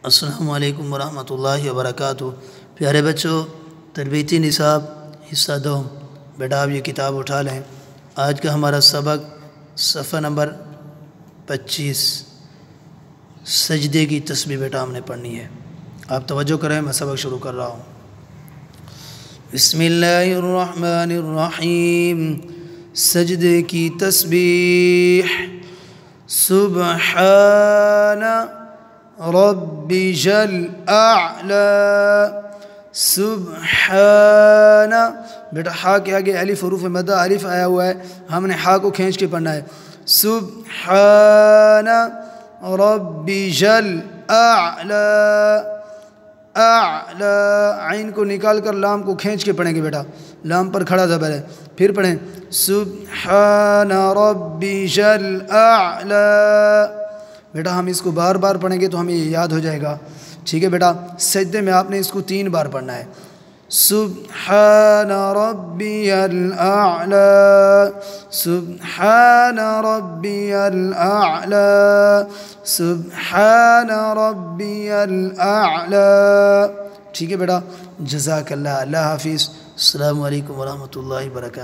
السلام علیکم ورحمۃ اللہ وبرکاتہ۔ پیارے بچوں، تربیتی نصاب حصہ دوم، بیٹا آپ یہ کتاب اٹھا لیں۔ آج کا ہمارا سبق صفحہ نمبر 25 سجدے کی تسبیح بیٹا ہم نے پڑھنی ہے۔ آپ توجہ کریں، میں سبق شروع کر رہا ہوں۔ بسم اللہ الرحمن الرحیم۔ سجدے کی تسبیح۔ سبحان ربی الاعلی۔ سبحان، بیٹا ہا کے آگے الف حروف مدہ الف آیا ہوا ہے، ہم نے ہا کو کھینچ کے پڑھنا ہے۔ سبحان ربی الاعلی۔ اعلی، عین کو نکال کر لام کو کھینچ کے پڑھیں گے بیٹا، لام پر کھڑا زبر ہے، پھر پڑھیں سبحان ربی الاعلی۔ بیٹا ہم اس کو بار بار پڑھیں گے تو ہمیں یہ یاد ہو جائے گا، ٹھیک ہے بیٹا۔ سجدے میں آپ نے اس کو 3 بار پڑھنا ہے۔ سبحان ربی الاعلی، سبحان ربی الاعلی، سبحان ربی الاعلی، ٹھیک ہے بیٹا۔ جزاک اللہ، اللہ حافظ، السلام علیکم ورحمۃ اللہ وبرکاتہ۔